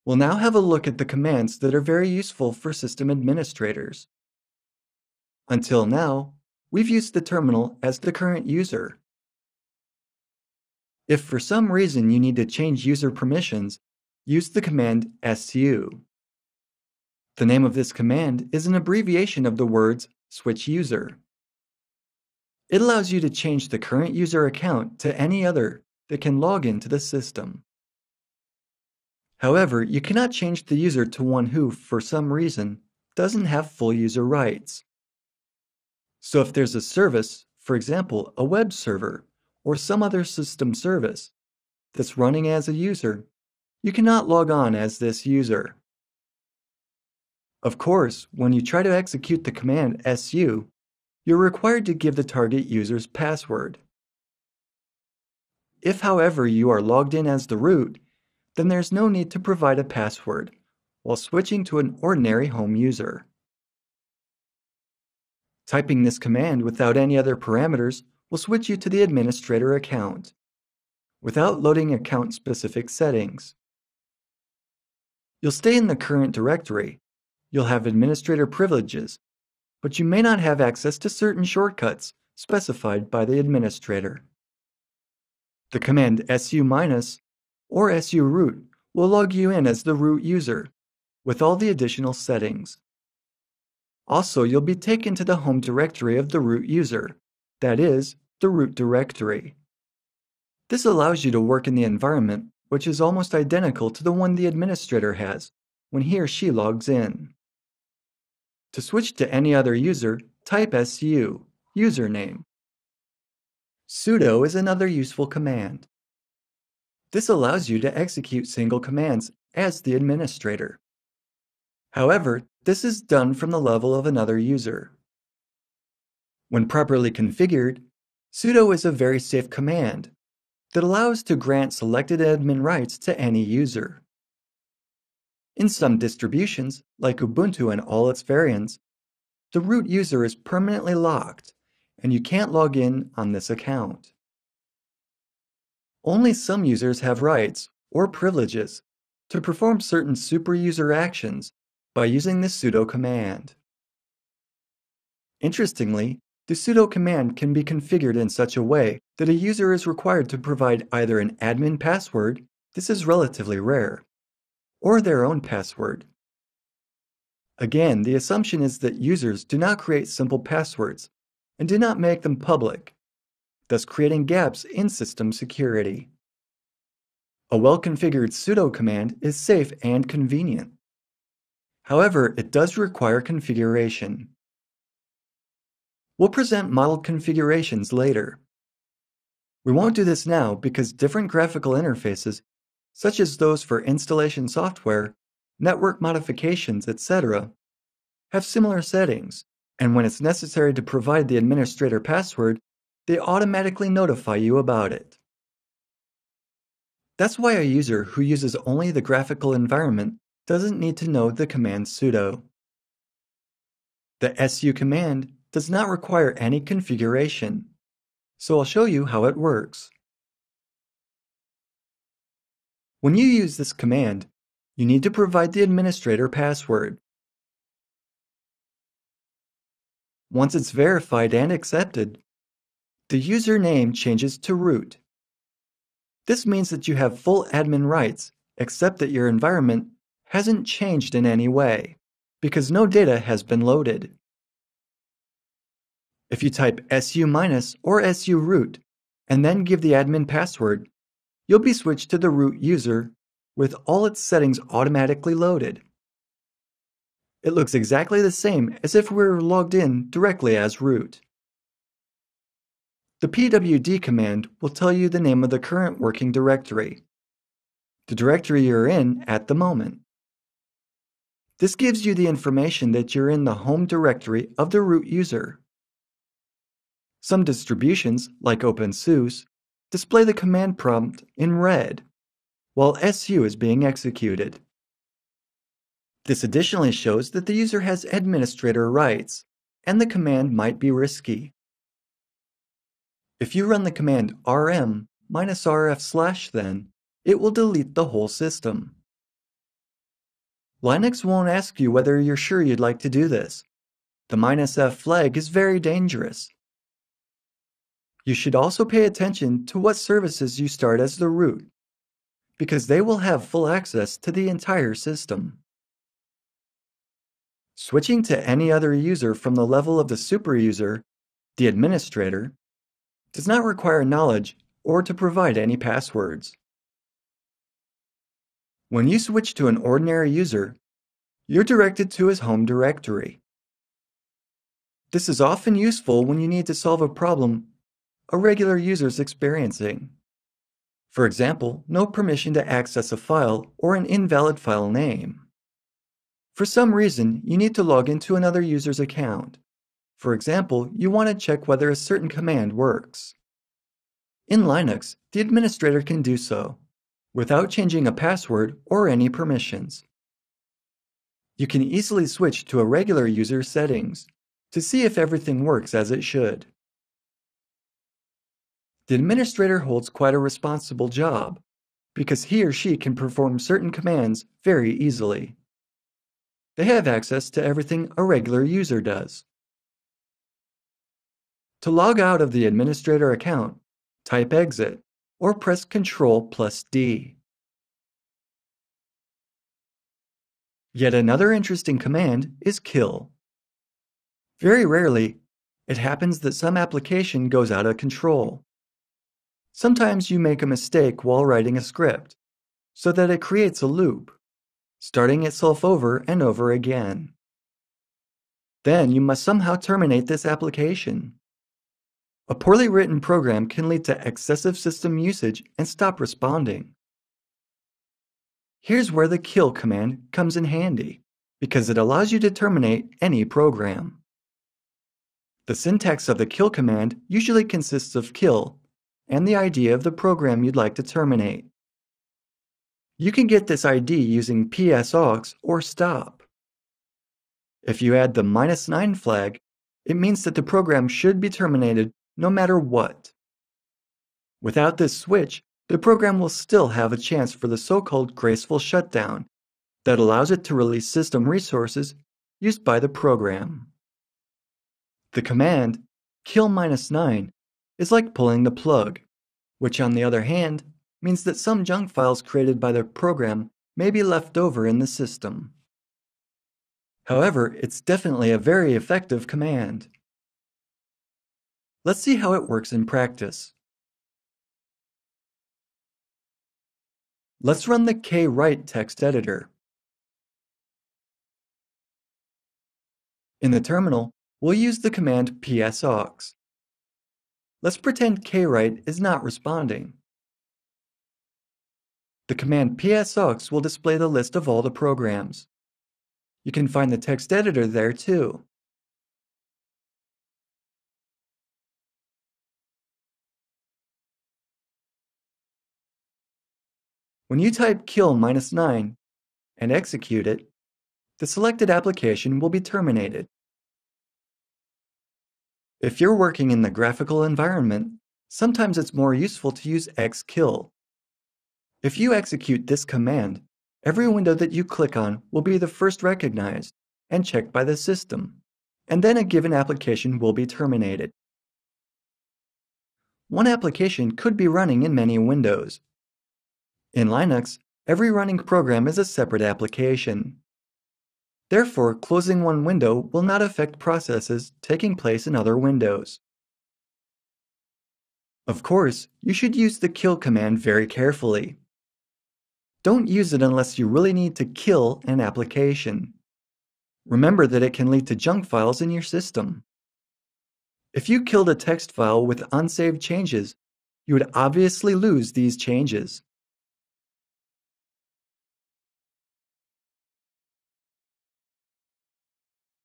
We'll now have a look at the commands that are very useful for system administrators. Until now, we've used the terminal as the current user. If for some reason you need to change user permissions, use the command su. The name of this command is an abbreviation of the words switch user. It allows you to change the current user account to any other that can log into the system. However, you cannot change the user to one who, for some reason, doesn't have full user rights. So if there's a service, for example, a web server, or some other system service, that's running as a user, you cannot log on as this user. Of course, when you try to execute the command su, you're required to give the target user's password. If, however, you are logged in as the root, then there's no need to provide a password while switching to an ordinary home user. Typing this command without any other parameters will switch you to the administrator account, without loading account-specific settings. You'll stay in the current directory. You'll have administrator privileges, but you may not have access to certain shortcuts specified by the administrator. The command su- or su root will log you in as the root user, with all the additional settings. Also, you'll be taken to the home directory of the root user, that is, the root directory. This allows you to work in the environment which is almost identical to the one the administrator has when he or she logs in. To switch to any other user, type su, username. Sudo is another useful command. This allows you to execute single commands as the administrator. However, this is done from the level of another user. When properly configured, sudo is a very safe command that allows to grant selected admin rights to any user. In some distributions, like Ubuntu and all its variants, the root user is permanently locked, and you can't log in on this account. Only some users have rights, or privileges, to perform certain superuser actions by using the sudo command. Interestingly, the sudo command can be configured in such a way that a user is required to provide either an admin password, this is relatively rare, or their own password. Again, the assumption is that users do not create simple passwords and do not make them public, thus creating gaps in system security. A well-configured sudo command is safe and convenient. However, it does require configuration. We'll present modeled configurations later. We won't do this now because different graphical interfaces, such as those for installation software, network modifications, etc., have similar settings, and when it's necessary to provide the administrator password, they automatically notify you about it. That's why a user who uses only the graphical environment doesn't need to know the command sudo. The su command does not require any configuration, so I'll show you how it works. When you use this command, you need to provide the administrator password. Once it's verified and accepted, the username changes to root. This means that you have full admin rights, except that your environment hasn't changed in any way, because no data has been loaded. If you type su- or su root, and then give the admin password, you'll be switched to the root user with all its settings automatically loaded. It looks exactly the same as if we were logged in directly as root. The pwd command will tell you the name of the current working directory, the directory you're in at the moment. This gives you the information that you're in the home directory of the root user. Some distributions, like OpenSUSE, display the command prompt in red, while su is being executed. This additionally shows that the user has administrator rights, and the command might be risky. If you run the command rm -rf/, then it will delete the whole system. Linux won't ask you whether you're sure you'd like to do this. The -F flag is very dangerous. You should also pay attention to what services you start as the root, because they will have full access to the entire system. Switching to any other user from the level of the superuser, the administrator, does not require knowledge or to provide any passwords. When you switch to an ordinary user, you're directed to his home directory. This is often useful when you need to solve a problem a regular user is experiencing. For example, no permission to access a file or an invalid file name. For some reason, you need to log into another user's account. For example, you want to check whether a certain command works. In Linux, the administrator can do so, without changing a password or any permissions. You can easily switch to a regular user's settings to see if everything works as it should. The administrator holds quite a responsible job, because he or she can perform certain commands very easily. They have access to everything a regular user does. To log out of the administrator account, type exit or press Ctrl+D. Yet another interesting command is kill. Very rarely, it happens that some application goes out of control. Sometimes you make a mistake while writing a script, so that it creates a loop, starting itself over and over again. Then you must somehow terminate this application. A poorly written program can lead to excessive system usage and stop responding. Here's where the kill command comes in handy, because it allows you to terminate any program. The syntax of the kill command usually consists of kill and the ID of the program you'd like to terminate. You can get this ID using psaux or stop. If you add the -9 flag, it means that the program should be terminated no matter what. Without this switch, the program will still have a chance for the so-called graceful shutdown that allows it to release system resources used by the program. The command kill -9 is like pulling the plug, which on the other hand means that some junk files created by the program may be left over in the system. However, it's definitely a very effective command. Let's see how it works in practice. Let's run the kwrite text editor. In the terminal, we'll use the command psaux. Let's pretend kwrite is not responding. The command psaux will display the list of all the programs. You can find the text editor there too. When you type kill -9 and execute it, the selected application will be terminated. If you're working in the graphical environment, sometimes it's more useful to use xkill. If you execute this command, every window that you click on will be the first recognized and checked by the system, and then a given application will be terminated. One application could be running in many windows. In Linux, every running program is a separate application. Therefore, closing one window will not affect processes taking place in other windows. Of course, you should use the kill command very carefully. Don't use it unless you really need to kill an application. Remember that it can lead to junk files in your system. If you killed a text file with unsaved changes, you would obviously lose these changes.